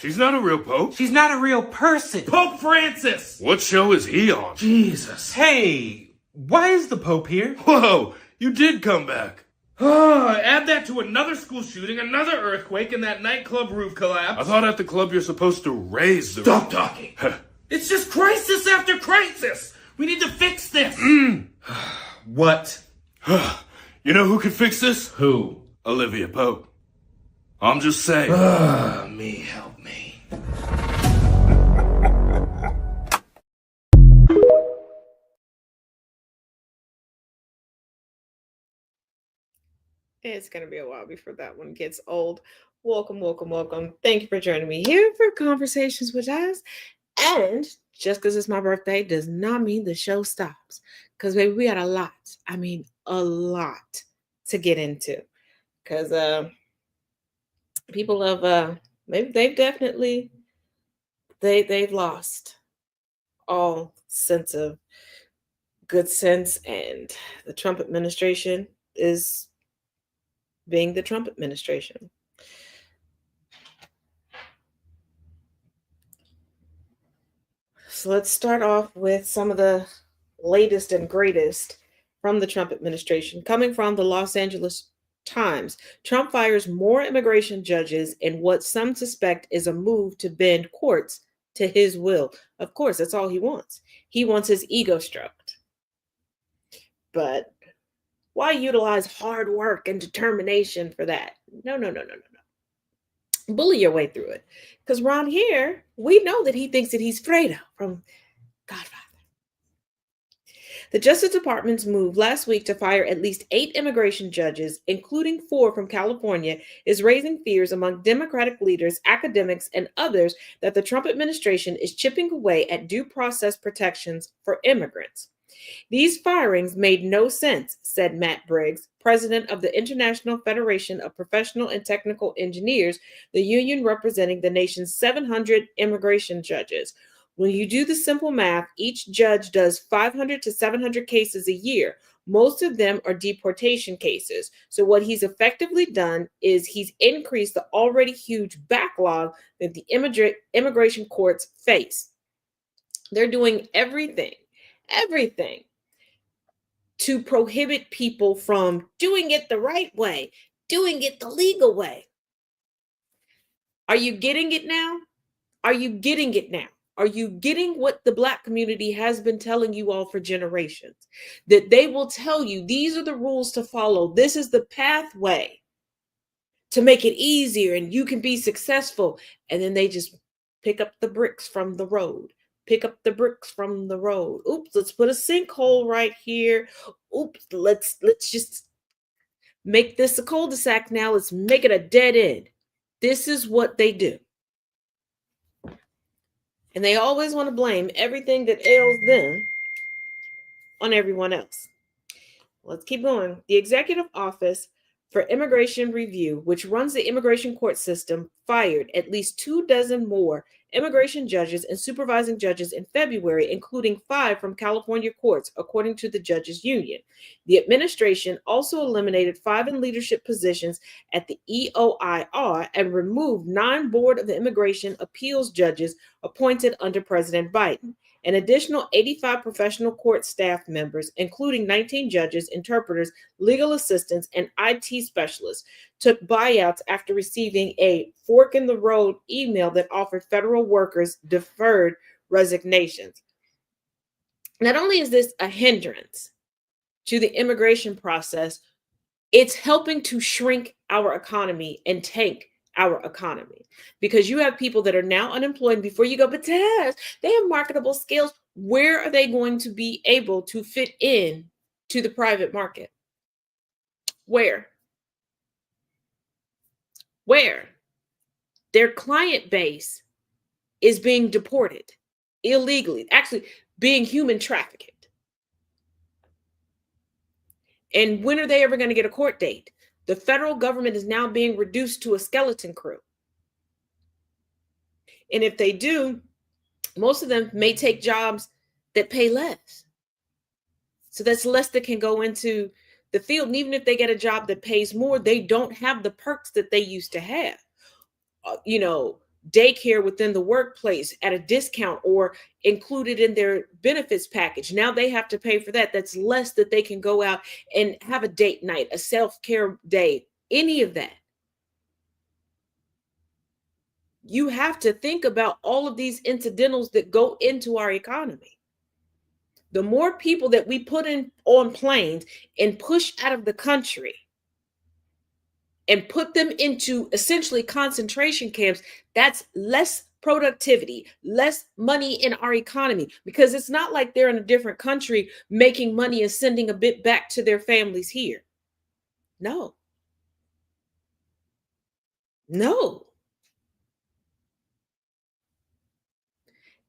She's not a real pope. She's not a real person. Pope Francis! What show is he on? Jesus. Hey, why is the Pope here? Whoa, you did come back. Add that to another school shooting, another earthquake, and that nightclub roof collapse. I thought at the club you're supposed to raise the Stop talking. It's just crisis after crisis. We need to fix this. What? You know who could fix this? Who? Olivia Pope. I'm just saying. Me, help me. It's going to be a while before that one gets old. Welcome, welcome, welcome. Thank you for joining me here for Conversations with Us. And just because it's my birthday does not mean the show stops. Because, baby, we got a lot to get into. Because people have, maybe they've lost all sense of good sense. And the Trump administration is being the Trump administration. So let's start off with some of the latest and greatest from the Trump administration. Coming from the Los Angeles Times, Trump fires more immigration judges in what some suspect is a move to bend courts to his will. Of course, that's all he wants. He wants his ego stroked. But why utilize hard work and determination for that? No. Bully your way through it. Because around here, we know that he thinks that he's Fredo from Godfather. The Justice Department's move last week to fire at least 8 immigration judges, including 4 from California, is raising fears among Democratic leaders, academics, and others that the Trump administration is chipping away at due process protections for immigrants. These firings made no sense, said Matt Briggs, president of the International Federation of Professional and Technical Engineers, the union representing the nation's 700 immigration judges. When you do the simple math, each judge does 500 to 700 cases a year. Most of them are deportation cases. So what he's effectively done is he's increased the already huge backlog that the immigration courts face. They're doing everything to prohibit people from doing it the right way, doing it the legal way. Are you getting it now? Are you getting it now? Are you getting what the Black community has been telling you all for generations? That they will tell you, these are the rules to follow. This is the pathway to make it easier and you can be successful. And then they just pick up the bricks from the road. Oops, let's put a sinkhole right here. Oops, let's just make this a cul-de-sac now. Let's make it a dead end. This is what they do. And they always want to blame everything that ails them on everyone else. Let's keep going. The Executive Office for Immigration Review, which runs the immigration court system, fired at least 24 more immigration judges and supervising judges in February, including 5 from California courts, according to the judges union. The administration also eliminated 5 in leadership positions at the EOIR and removed 9 Board of Immigration Appeals judges appointed under President Biden. An additional 85 professional court staff members, including 19 judges, interpreters, legal assistants, and IT specialists, took buyouts after receiving a fork-in-the-road email that offered federal workers deferred resignations. Not only is this a hindrance to the immigration process, it's helping to shrink our economy and tank our economy, because you have people that are now unemployed. And before you go, but Taz, they have marketable skills. Where are they going to be able to fit in to the private market? Where? Their client base is being deported illegally, actually being human trafficked. And when are they ever going to get a court date? The federal government is now being reduced to a skeleton crew. And if they do, most of them may take jobs that pay less. So that's less that can go into the field. And even if they get a job that pays more, they don't have the perks that they used to have. daycare within the workplace at a discount or included in their benefits package. Now they have to pay for that. That's less that they can go out and have a date night, a self-care day, any of that. You have to think about all of these incidentals that go into our economy. The more people that we put in on planes and push out of the country and put them into essentially concentration camps, that's less productivity, less money in our economy, because it's not like they're in a different country making money and sending a bit back to their families here. No. No.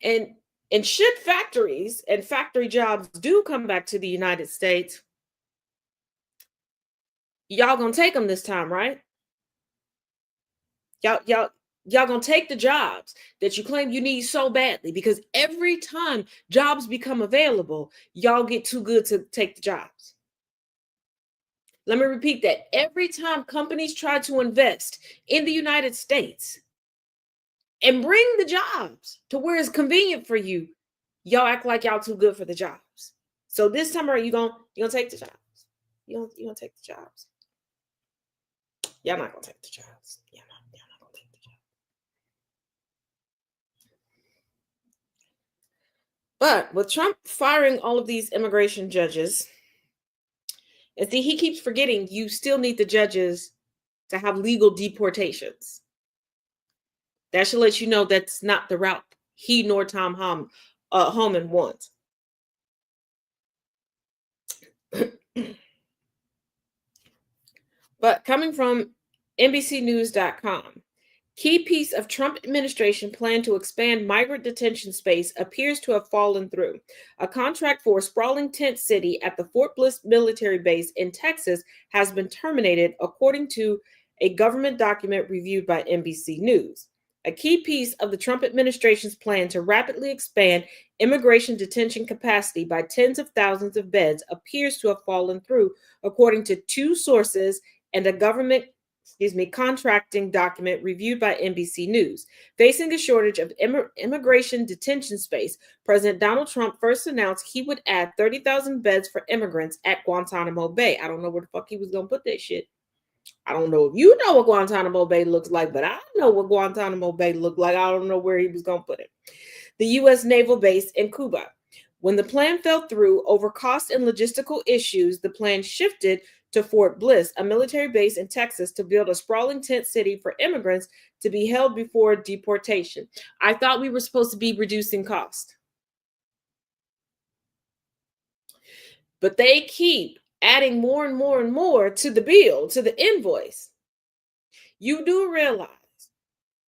And should factories and factory jobs do come back to the United States, y'all gonna take them this time, right? Y'all gonna take the jobs that you claim you need so badly, because every time jobs become available, y'all get too good to take the jobs. Let me repeat that. Every time companies try to invest in the United States and bring the jobs to where it's convenient for you, y'all act like y'all too good for the jobs. So this time around, you gonna take the jobs. You gonna take the jobs. Y'all not gonna take the jobs. Y'all not gonna take the jobs. But with Trump firing all of these immigration judges, and see, he keeps forgetting you still need the judges to have legal deportations. That should let you know that's not the route he nor Tom Homan wants. But coming from NBCnews.com, key piece of Trump administration plan to expand migrant detention space appears to have fallen through. A contract for a sprawling tent city at the Fort Bliss military base in Texas has been terminated, according to a government document reviewed by NBC News. A key piece of the Trump administration's plan to rapidly expand immigration detention capacity by tens of thousands of beds appears to have fallen through, according to two sources and a government contracting document reviewed by NBC News. Facing a shortage of immigration detention space, President Donald Trump first announced he would add 30,000 beds for immigrants at Guantanamo Bay. I don't know where the fuck he was going to put that shit. I don't know if you know what Guantanamo Bay looks like, but I know what Guantanamo Bay looked like. I don't know where he was going to put it. The U.S. naval base in Cuba. When the plan fell through over cost and logistical issues, the plan shifted to Fort Bliss, a military base in Texas, to build a sprawling tent city for immigrants to be held before deportation. I thought we were supposed to be reducing cost. But they keep adding more and more and more to the bill, to the invoice. You do realize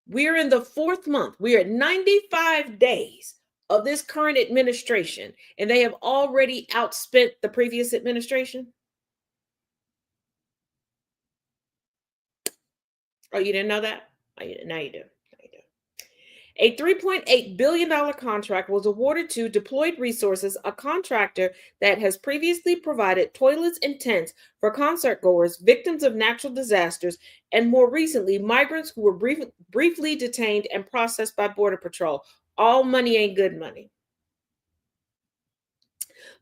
we're in the 4th month. We're at 95 days of this current administration, and they have already outspent the previous administration. Oh, you didn't know that? Oh, now you do. A $3.8 billion contract was awarded to Deployed Resources, a contractor that has previously provided toilets and tents for concert goers, victims of natural disasters, and more recently, migrants who were briefly detained and processed by Border Patrol. All money ain't good money.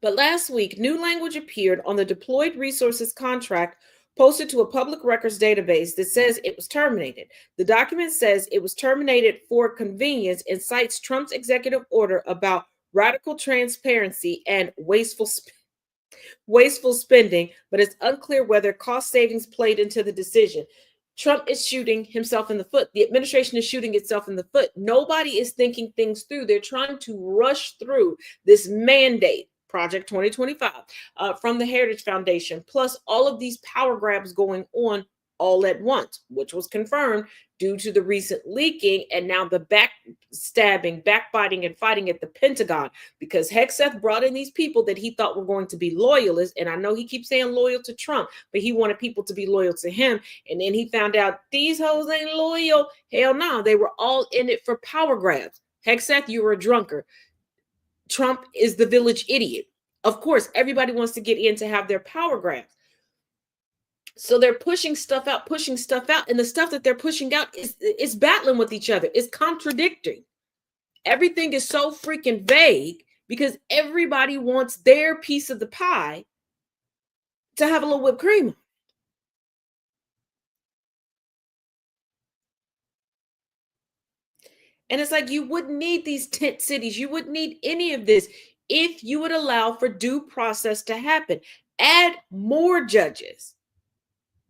But last week, new language appeared on the Deployed Resources contract posted to a public records database that says it was terminated. The document says it was terminated for convenience and cites Trump's executive order about radical transparency and wasteful spending, but it's unclear whether cost savings played into the decision. Trump is shooting himself in the foot. The administration is shooting itself in the foot. Nobody is thinking things through. They're trying to rush through this mandate, Project 2025, from the Heritage Foundation, plus all of these power grabs going on all at once, which was confirmed due to the recent leaking and now the backstabbing, backbiting, and fighting at the Pentagon, because Hegseth brought in these people that he thought were going to be loyalists. And I know he keeps saying loyal to Trump, but he wanted people to be loyal to him. And then he found out these hoes ain't loyal. Hell no, they were all in it for power grabs. Hegseth, you were a drunkard. Trump is the village idiot. Of course, everybody wants to get in to have their power grabs. So they're pushing stuff out, and the stuff that they're pushing out is battling with each other. It's contradicting. Everything is so freaking vague because everybody wants their piece of the pie to have a little whipped cream. And it's like, you wouldn't need these tent cities. You wouldn't need any of this if you would allow for due process to happen. Add more judges.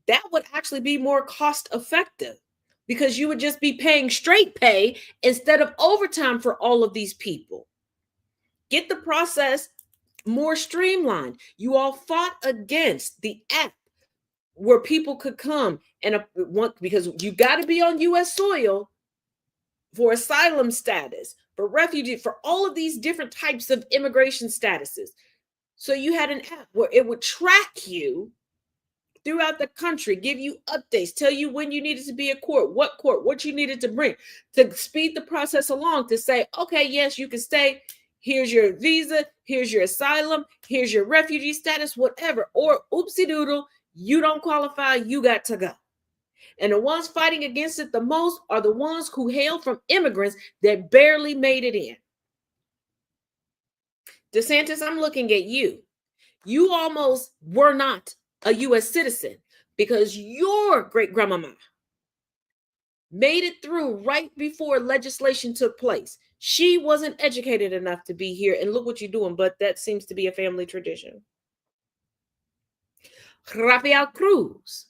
That would actually be more cost effective because you would just be paying straight pay instead of overtime for all of these people. Get the process more streamlined. You all fought against the app where people could come and because you got to be on U.S. soil for asylum status, for refugee, for all of these different types of immigration statuses. So you had an app where it would track you throughout the country, give you updates, tell you when you needed to be at court, what you needed to bring to speed the process along, to say, okay, yes, you can stay. Here's your visa, here's your asylum, here's your refugee status, whatever. Or oopsie doodle, you don't qualify, you got to go. And the ones fighting against it the most are the ones who hail from immigrants that barely made it in. DeSantis, I'm looking at you. You almost were not a U.S. citizen because your great grandmama made it through right before legislation took place. She wasn't educated enough to be here, and look what you're doing, but that seems to be a family tradition. Rafael Cruz.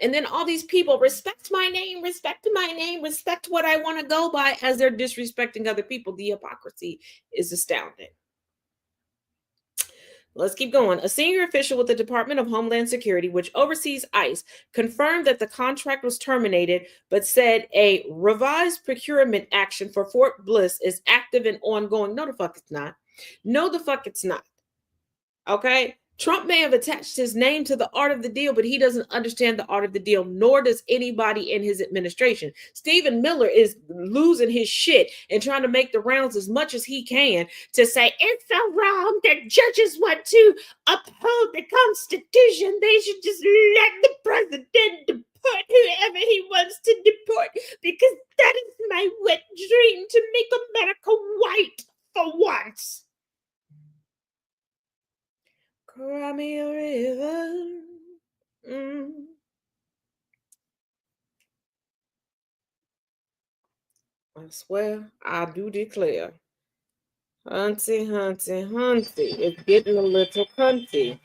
And then all these people, respect my name, respect what I want to go by, as they're disrespecting other people. The hypocrisy is astounding. Let's keep going. A senior official with the Department of Homeland Security, which oversees ICE, confirmed that the contract was terminated, but said a revised procurement action for Fort Bliss is active and ongoing. No, the fuck it's not. No, the fuck it's not. Okay? Trump may have attached his name to the art of the deal, but he doesn't understand the art of the deal, nor does anybody in his administration. Stephen Miller is losing his shit and trying to make the rounds as much as he can to say it's so wrong that judges want to uphold the Constitution. They should just let the president deport whoever he wants to deport, because that is my wet dream, to make America white for once. Cry me a river. I swear, I do declare. Hunty, it's getting a little cunty.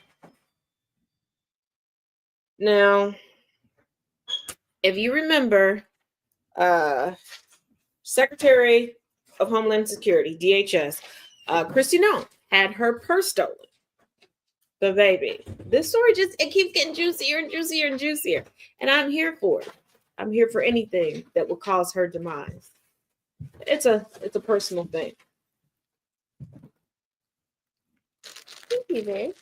Now, if you remember, Secretary of Homeland Security, DHS, Kristi Noem, had her purse stolen. The baby. This story it keeps getting juicier and juicier and juicier. And I'm here for it. I'm here for anything that will cause her demise. It's a personal thing. Thank you, babe.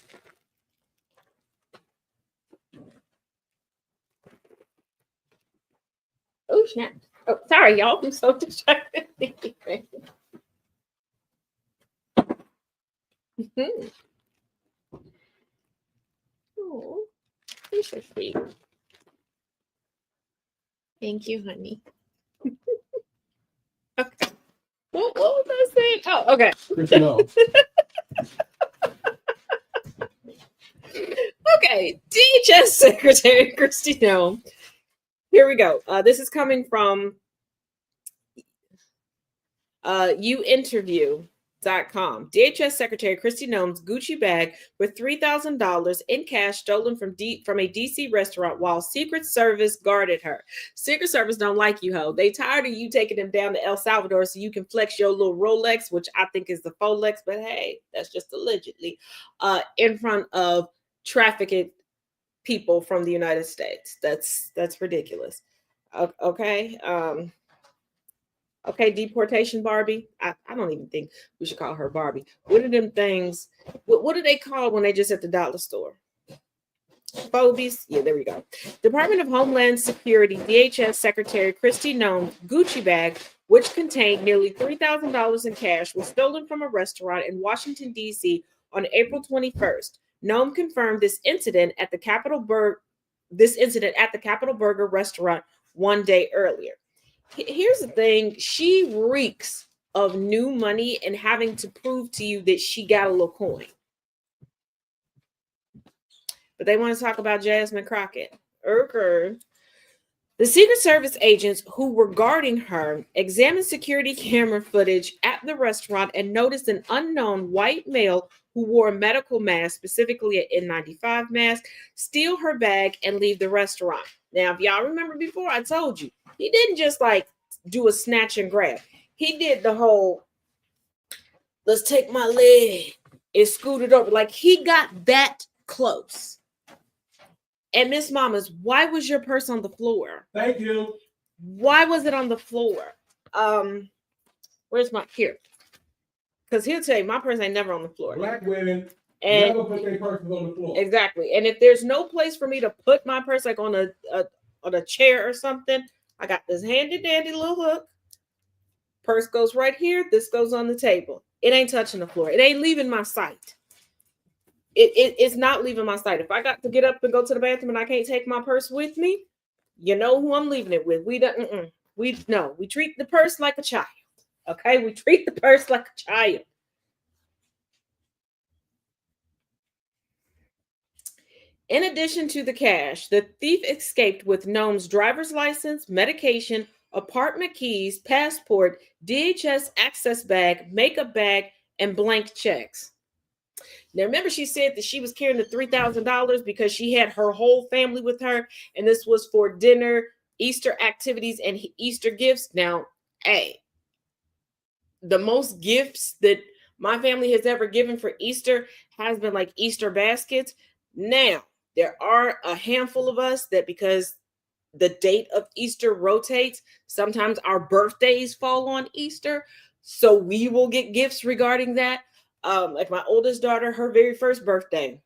Oh, snap. Oh, sorry, y'all. I'm so distracted. Oh, you're so sweet. Thank you, honey. Okay. What was I saying? Oh, okay. No. Okay. DHS Secretary Kristi Noem. Here we go. This is coming from youinterview.com. DHS Secretary Kristi Noem's Gucci bag with $3,000 in cash stolen from a DC restaurant while Secret Service guarded her. Secret Service don't like you, ho. They tired of you taking them down to El Salvador so you can flex your little Rolex, which I think is the Folex, but hey, that's just allegedly, in front of trafficked people from the United States. That's ridiculous. Okay. Okay, deportation Barbie. I don't even think we should call her Barbie. What are them things? What do they call when they just at the dollar store? Phobies? Yeah, there we go. Department of Homeland Security, DHS Secretary Kristi Noem's Gucci bag, which contained nearly $3,000 in cash, was stolen from a restaurant in Washington, D.C. on April 21st. Noem confirmed this incident at the Capitol this incident at the Capitol Burger restaurant one day earlier. Here's the thing. She reeks of new money and having to prove to you that she got a little coin. But they want to talk about Jasmine Crockett. Okay. The Secret Service agents who were guarding her examined security camera footage at the restaurant and noticed an unknown white male who wore a medical mask, specifically an N95 mask, steal her bag and leave the restaurant. Now, if y'all remember before, I told you, he didn't just like do a snatch and grab. He did the whole, let's take my leg and scoot it over. Like, he got that close. And Miss Mamas, why was your purse on the floor? Thank you. Why was it on the floor? Where's my here? Because he'll tell you my purse ain't never on the floor. Black women And never put their purses on the floor. exactly. And if there's no place for me to put my purse, like on a chair or something, I got this handy dandy little hook. Purse goes right here. This goes on the table. It ain't touching the floor. It ain't leaving my sight. It's not leaving my sight. If I got to get up and go to the bathroom and I can't take my purse with me, you know who I'm leaving it with. We treat the purse like a child. Okay, we treat the purse like a child. In addition to the cash, the thief escaped with Noam's driver's license, medication, apartment keys, passport, DHS access bag, makeup bag, and blank checks. Now, remember, she said that she was carrying the $3,000 because she had her whole family with her, and this was for dinner, Easter activities, and Easter gifts. Now, hey, the most gifts that my family has ever given for Easter has been like Easter baskets. Now, there are a handful of us that, because the date of Easter rotates, sometimes our birthdays fall on Easter, so we will get gifts regarding that. Like my oldest daughter, her very first birthday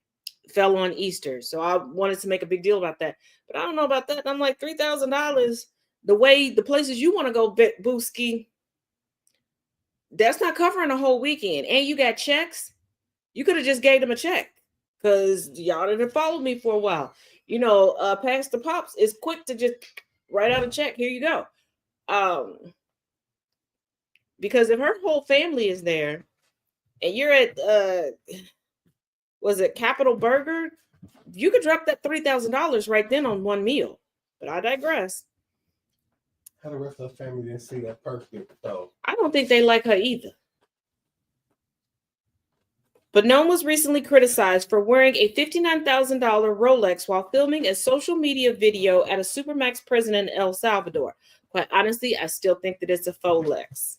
fell on Easter. So I wanted to make a big deal about that. But I don't know about that. I'm like, $3,000, the places you want to go, Booski, that's not covering a whole weekend. And you got checks. You could have just gave them a check, because y'all didn't follow me for a while. You know, Pastor Pops is quick to just write out a check. Here you go. Because if her whole family is there, and you're at, was it Capitol Burger? You could drop that $3,000 right then on one meal. But I digress. How the rest of the family didn't see that purse get stolen? I don't think they like her either. But Noam was recently criticized for wearing a $59,000 Rolex while filming a social media video at a Supermax prison in El Salvador. Quite honestly, I still think that it's a faux Lex.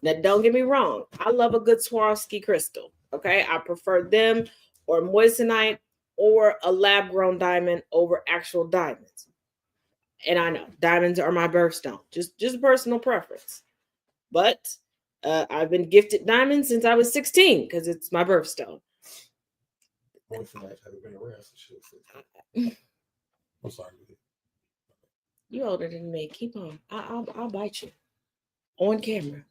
Now, don't get me wrong. I love a good Swarovski crystal. Okay, I prefer them or moissanite or a lab-grown diamond over actual diamonds. And I know diamonds are my birthstone. Just a personal preference. But I've been gifted diamonds since I was 16 because it's my birthstone. Moissanite hasn't been around since. I'm sorry. You older than me. Keep on. I'll bite you on camera.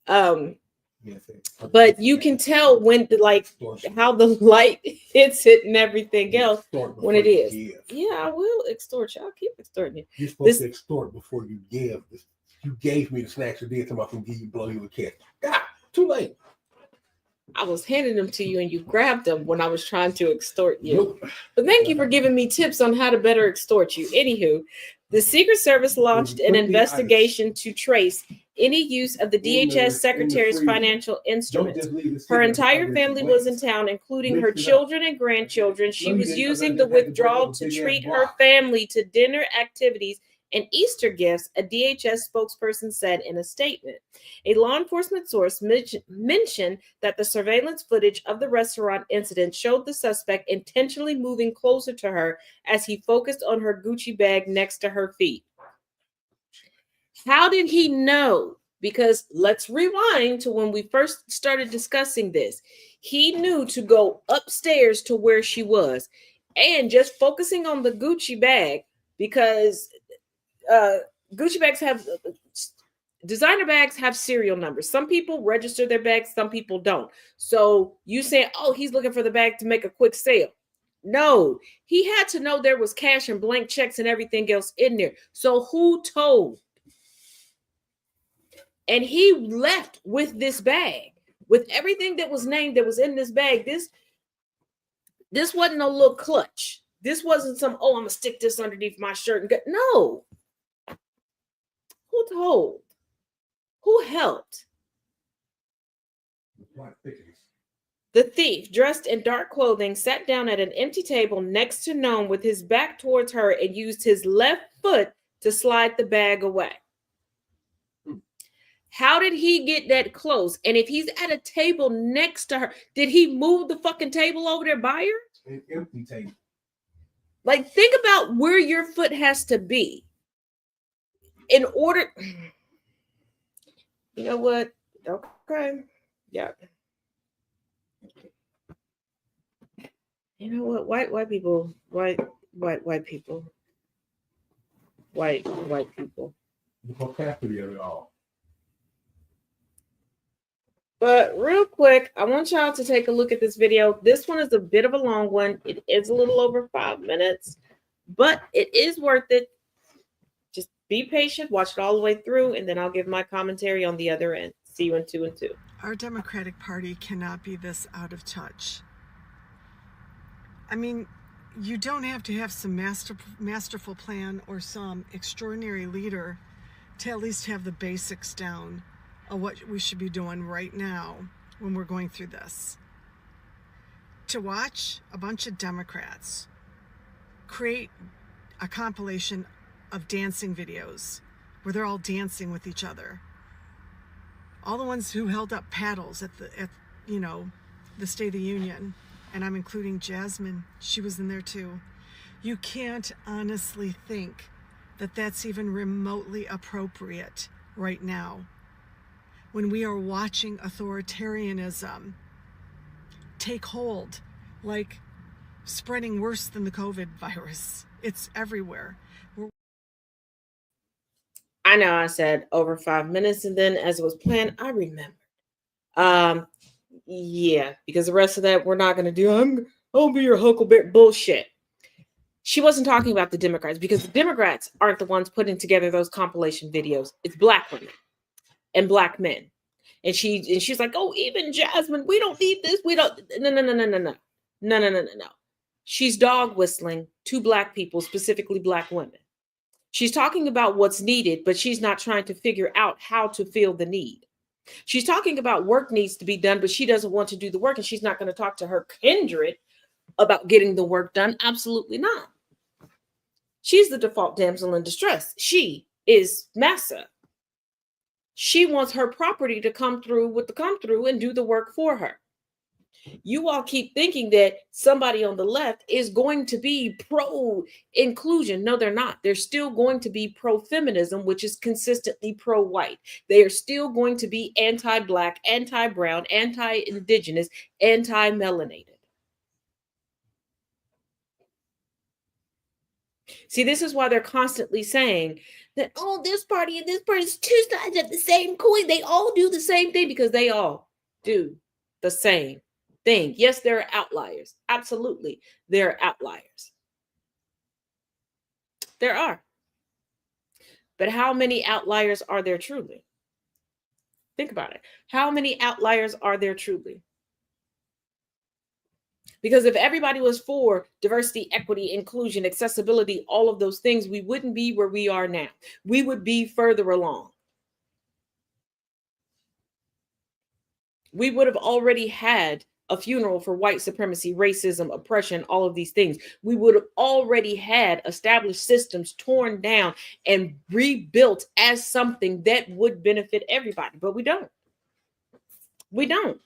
But you can tell when how the light hits it and everything else when it is. Yeah, I will extort you. I'll keep extorting you. You're supposed to extort before you give. You gave me the snacks you did, so I can give you, blow you a kiss. God, too late. I was handing them to you and you grabbed them when I was trying to extort you. Nope. But thank you for giving me tips on how to better extort you. Anywho, the Secret Service launched an investigation to trace any use of the DHS secretary's financial instruments. Her entire family was in town, including her children and grandchildren. She was using the withdrawal to treat her family to dinner activities and Easter gifts, a DHS spokesperson said in a statement. A law enforcement source mentioned that the surveillance footage of the restaurant incident showed the suspect intentionally moving closer to her as he focused on her Gucci bag next to her feet. How did he know? Because let's rewind to when we first started discussing this. He knew to go upstairs to where she was and just focusing on the Gucci bag, because Gucci bags designer bags have serial numbers. Some people register their bags, some people don't. So you say, oh, he's looking for the bag to make a quick sale. No, he had to know there was cash and blank checks and everything else in there. So who told? And he left with this bag, with everything that was named that was in this bag. This wasn't no little clutch. This wasn't some, oh, I'm gonna stick this underneath my shirt and get. No. Who told? Who helped? The thief, dressed in dark clothing, sat down at an empty table next to Noam with his back towards her and used his left foot to slide the bag away. How did he get that close? And if he's at a table next to her, did he move the fucking table over there by her? An empty table. Like, think about where your foot has to be in order. You know what? Okay. Yeah. You know what? White people. The vocabulary of it all. But real quick, I want y'all to take a look at this video. This one is a bit of a long one. It is a little over 5 minutes, but it is worth it. Just be patient, watch it all the way through, and then I'll give my commentary on the other end. See you in 2 and 2. Our Democratic Party cannot be this out of touch. I mean, you don't have to have some masterful plan or some extraordinary leader to at least have the basics down of what we should be doing right now when we're going through this. To watch a bunch of Democrats create a compilation of dancing videos where they're all dancing with each other. All the ones who held up paddles at the State of the Union, and I'm including Jasmine, she was in there too. You can't honestly think that that's even remotely appropriate right now, when we are watching authoritarianism take hold, like spreading worse than the COVID virus. It's everywhere. I know I said over 5 minutes, and then as it was planned, I remembered. Yeah, because the rest of that we're not going to do. I'll be your huckleberry bullshit. She wasn't talking about the Democrats, because the Democrats aren't the ones putting together those compilation videos. It's Black women and Black men. And she's like, oh, even Jasmine, we don't need this. We don't. No. She's dog whistling to Black people, specifically Black women. She's talking about what's needed, but she's not trying to figure out how to fill the need. She's talking about work needs to be done, but she doesn't want to do the work, and she's not going to talk to her kindred about getting the work done. Absolutely not. She's the default damsel in distress. She is Massa. She wants her property to come through and do the work for her. You all keep thinking that somebody on the left is going to be pro-inclusion. No, they're not. They're still going to be pro-feminism, which is consistently pro-white. They are still going to be anti-Black, anti-brown, anti-indigenous, anti-melanated. See, this is why they're constantly saying that, oh, this party and this party is two sides of the same coin. They all do the same thing, because they all do the same thing. Yes, there are outliers. Absolutely, there are outliers. There are. But how many outliers are there truly? Think about it. How many outliers are there truly? Because if everybody was for diversity, equity, inclusion, accessibility, all of those things, we wouldn't be where we are now. We would be further along. We would have already had a funeral for white supremacy, racism, oppression, all of these things. We would have already had established systems torn down and rebuilt as something that would benefit everybody. But we don't. We don't.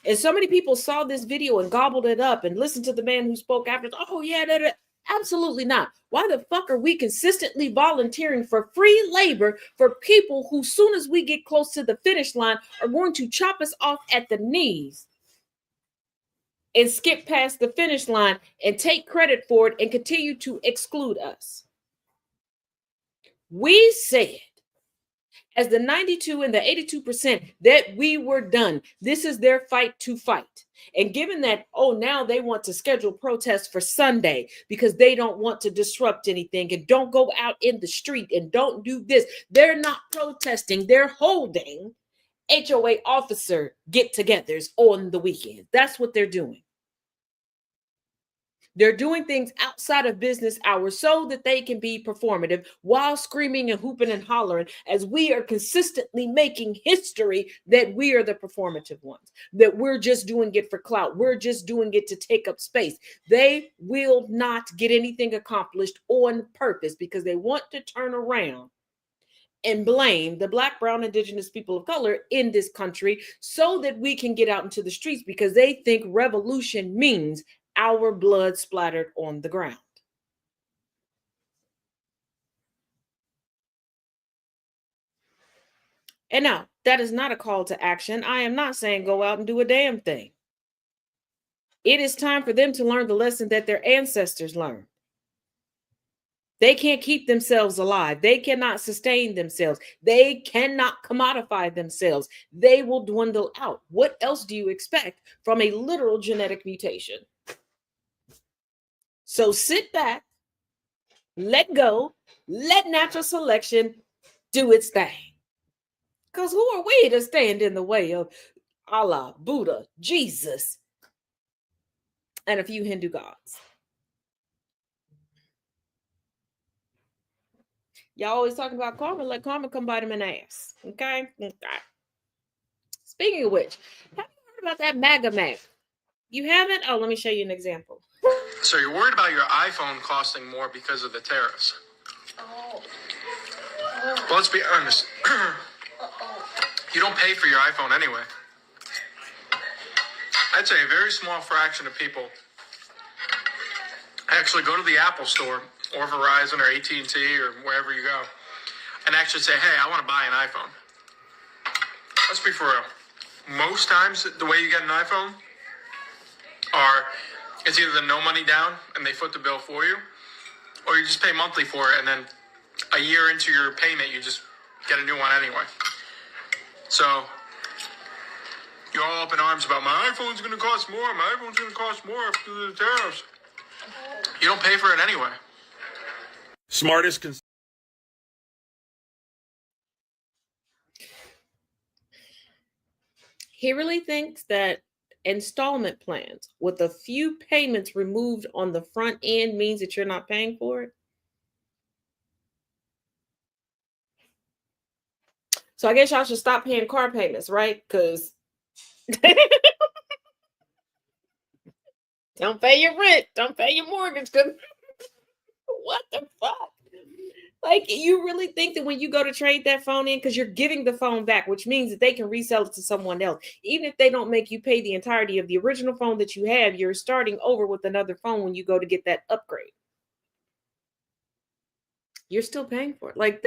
And so many people saw this video and gobbled it up and listened to the man who spoke after. Oh, yeah, absolutely not. Why the fuck are we consistently volunteering for free labor for people who, soon as we get close to the finish line, are going to chop us off at the knees and skip past the finish line and take credit for it and continue to exclude us? We said as the 92 and the 82% that we were done. This is their fight to fight. And given that, oh, now they want to schedule protests for Sunday because they don't want to disrupt anything and don't go out in the street and don't do this. They're not protesting. They're holding HOA officer get-togethers on the weekend. That's what they're doing. They're doing things outside of business hours so that they can be performative while screaming and hooping and hollering, as we are consistently making history that we are the performative ones, that we're just doing it for clout. We're just doing it to take up space. They will not get anything accomplished on purpose because they want to turn around and blame the Black, brown, indigenous people of color in this country so that we can get out into the streets, because they think revolution means our blood splattered on the ground. And now, that is not a call to action. I am not saying go out and do a damn thing. It is time for them to learn the lesson that their ancestors learned. They can't keep themselves alive. They cannot sustain themselves. They cannot commodify themselves. They will dwindle out. What else do you expect from a literal genetic mutation? So sit back, let go, let natural selection do its thing. Because who are we to stand in the way of Allah, Buddha, Jesus, and a few Hindu gods? Y'all always talking about karma, let karma come bite him in the ass. Okay? Speaking of which, have you heard about that MAGA Mag? You haven't? Oh, let me show you an example. So you're worried about your iPhone costing more because of the tariffs? Oh. Well, let's be honest. You don't pay for your iPhone anyway. I'd say a very small fraction of people actually go to the Apple store or Verizon or AT&T or wherever you go and actually say, hey, I want to buy an iPhone. Let's be for real. Most times, the way you get an iPhone it's either the no money down and they foot the bill for you, or you just pay monthly for it, and then a year into your payment, you just get a new one anyway. So you're all up in arms about my iPhone's going to cost more, my iPhone's going to cost more after the tariffs. You don't pay for it anyway. Smartest. He really thinks that installment plans with a few payments removed on the front end means that you're not paying for it. So I guess y'all should stop paying car payments, right? Because don't pay your rent, don't pay your mortgage. What the fuck? Like, you really think that when you go to trade that phone in, because you're giving the phone back, which means that they can resell it to someone else, even if they don't make you pay the entirety of the original phone that you have, you're starting over with another phone when you go to get that upgrade. You're still paying for it. Like,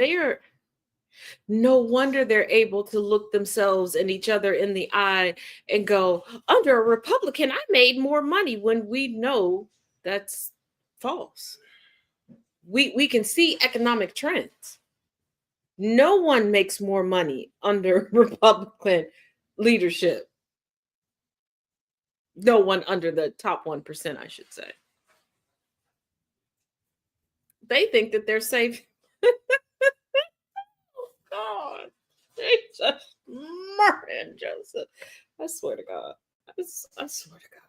no wonder they're able to look themselves and each other in the eye and go, under a Republican, I made more money, when we know that's false. We can see economic trends. No one makes more money under Republican leadership. No one under the top 1%, I should say. They think that they're safe. Oh, God. Jesus, Martin Joseph. I swear to God. I swear to God.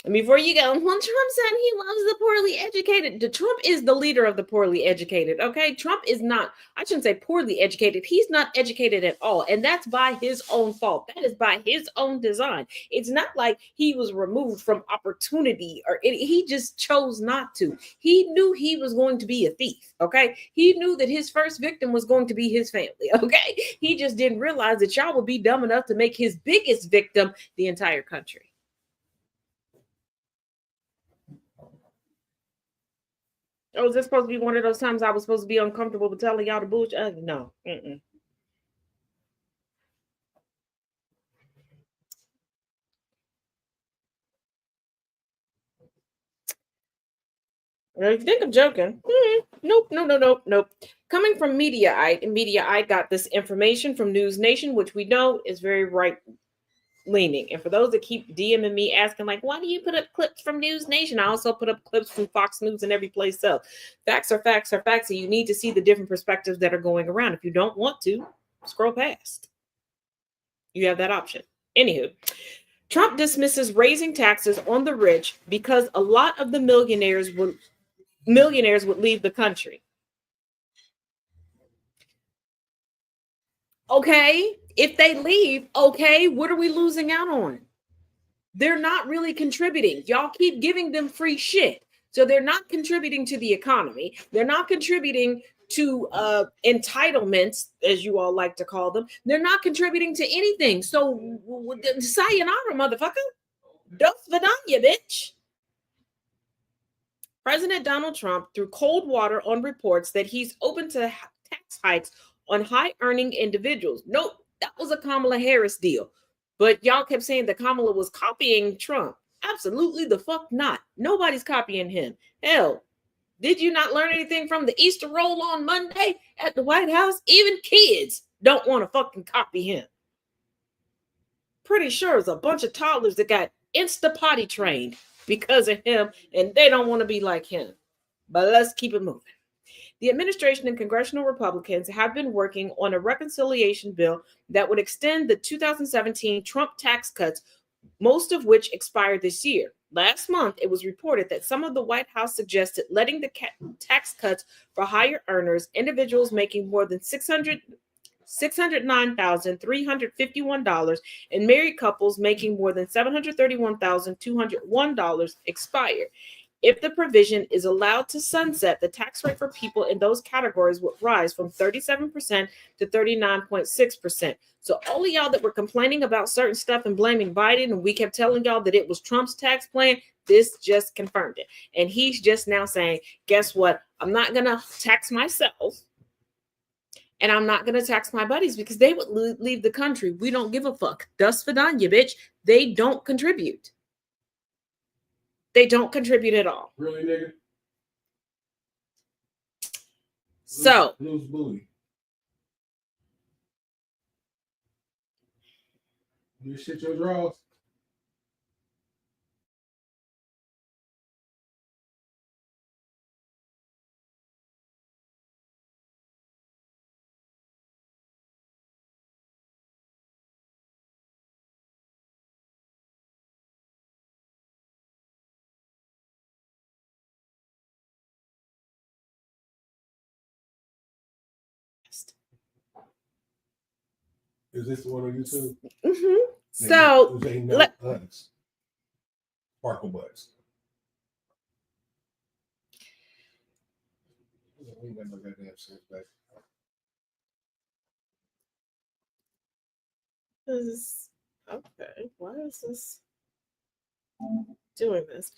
And before you go, well, Trump said he loves the poorly educated. Trump is the leader of the poorly educated, okay? Trump is not, I shouldn't say poorly educated. He's not educated at all. And that's by his own fault. That is by his own design. It's not like he was removed from opportunity he just chose not to. He knew he was going to be a thief, okay? He knew that his first victim was going to be his family, okay? He just didn't realize that y'all would be dumb enough to make his biggest victim the entire country. Oh, is this supposed to be one of those times I was supposed to be uncomfortable with telling y'all the bullshit? No. Mm-mm. If you think I'm joking, nope. Coming from Mediaite, and Mediaite got this information from News Nation, which we know is very right-leaning. And for those that keep DMing me asking, like, why do you put up clips from News Nation? I also put up clips from Fox News and every place else. Facts are facts are facts, and you need to see the different perspectives that are going around. If you don't want to, scroll past. You have that option. Anywho, Trump dismisses raising taxes on the rich because a lot of the millionaires would leave the country. Okay, if they leave, okay, what are we losing out on? They're not really contributing. Y'all keep giving them free shit. So they're not contributing to the economy. They're not contributing to entitlements, as you all like to call them. They're not contributing to anything. So sayonara, motherfucker. Dos vidanya, bitch. President Donald Trump threw cold water on reports that he's open to tax hikes on high-earning individuals. Nope, that was a Kamala Harris deal. But y'all kept saying that Kamala was copying Trump. Absolutely the fuck not. Nobody's copying him. Hell, did you not learn anything from the Easter roll on Monday at the White House? Even kids don't want to fucking copy him. Pretty sure it's a bunch of toddlers that got insta-potty trained because of him, and they don't want to be like him. But let's keep it moving. The administration and congressional Republicans have been working on a reconciliation bill that would extend the 2017 Trump tax cuts, most of which expired this year. Last month, it was reported that some of the White House suggested letting the tax cuts for higher earners, individuals making more than $609,351, and married couples making more than $731,201 expire. If the provision is allowed to sunset, the tax rate for people in those categories would rise from 37% to 39.6%. So all of y'all that were complaining about certain stuff and blaming Biden, and we kept telling y'all that it was Trump's tax plan, this just confirmed it. And he's just now saying, guess what? I'm not going to tax myself. And I'm not going to tax my buddies because they would leave the country. We don't give a fuck. Dos vidanya, bitch. They don't contribute. They don't contribute at all. Really, nigga? So, Loose booty. You shit your drawers. Is this the one on YouTube? mm-hmm. So they know us. Sparkle butts. We ain't got no goddamn sense back. Okay, why is this doing this?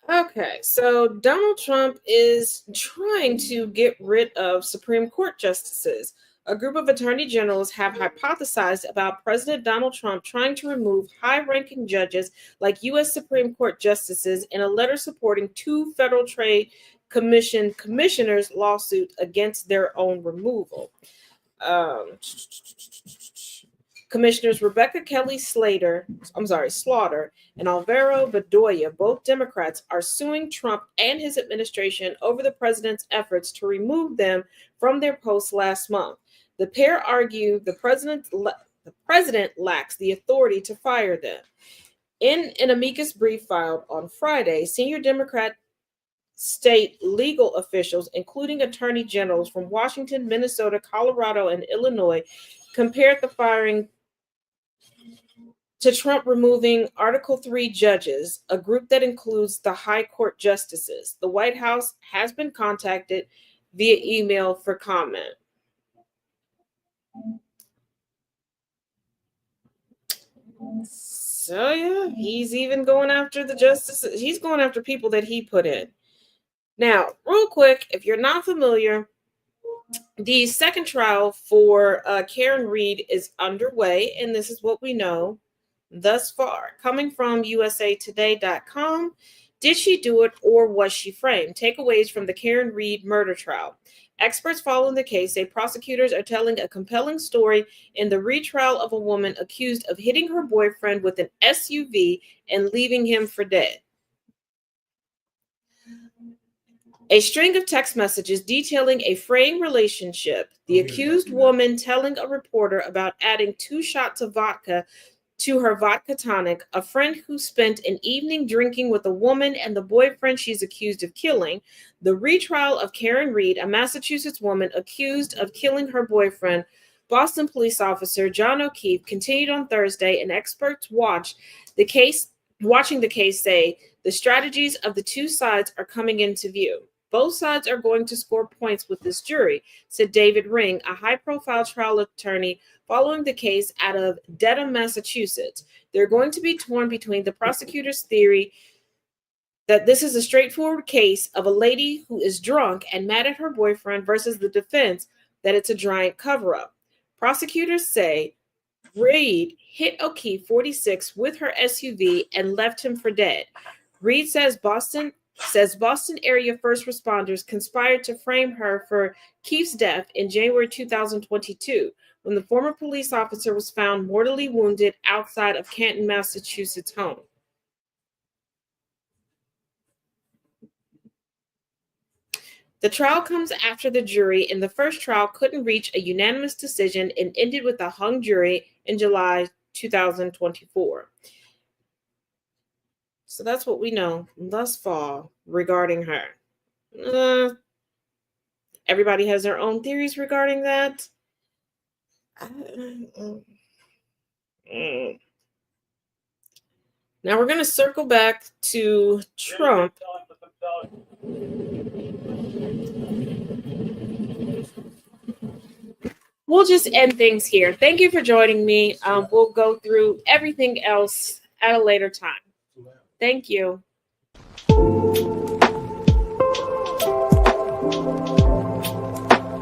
Okay, so Donald Trump is trying to get rid of Supreme Court justices. A group of attorney generals have hypothesized about President Donald Trump trying to remove high-ranking judges like U.S. Supreme Court justices in a letter supporting two Federal Trade Commission commissioners' lawsuit against their own removal. Commissioners Rebecca Kelly Slaughter, and Alvaro Bedoya, both Democrats, are suing Trump and his administration over the president's efforts to remove them from their posts last month. The pair argue the president lacks the authority to fire them. In an amicus brief filed on Friday, senior Democrat state legal officials, including attorney generals from Washington, Minnesota, Colorado, and Illinois, compared the firing to Trump removing Article 3 judges, a group that includes the high court justices. The White House has been contacted via email for comment. So yeah, he's even going after the justices. He's going after people that he put in. Now, real quick, if you're not familiar, the second trial for Karen Reed is underway, and this is what we know thus far. Coming from usatoday.com, Did she do it or was she framed? Takeaways from the Karen Reed murder trial. Experts following the case say prosecutors are telling a compelling story in the retrial of a woman accused of hitting her boyfriend with an SUV and leaving him for dead. A string of text messages detailing a fraying relationship, the accused woman telling a reporter about adding 2 shots of vodka to her vodka tonic, a friend who spent an evening drinking with a woman and the boyfriend she's accused of killing, the retrial of Karen Reed, a Massachusetts woman accused of killing her boyfriend. Boston police officer John O'Keefe continued on Thursday, and experts watching the case say the strategies of the two sides are coming into view. Both sides are going to score points with this jury, said David Ring, a high-profile trial attorney following the case out of Dedham, Massachusetts. They're going to be torn between the prosecutor's theory that this is a straightforward case of a lady who is drunk and mad at her boyfriend versus the defense that it's a giant cover-up. Prosecutors say Reed hit O'Keefe, 46, with her SUV and left him for dead. Reed says Boston area first responders conspired to frame her for Keefe's death in January 2022, when the former police officer was found mortally wounded outside of Canton, Massachusetts' home. The trial comes after the jury in the first trial couldn't reach a unanimous decision and ended with a hung jury in July 2024. So that's what we know thus far regarding her. Everybody has their own theories regarding that. Now we're going to circle back to Trump. We'll just end things here. Thank you for joining me. We'll go through everything else at a later time. Thank you.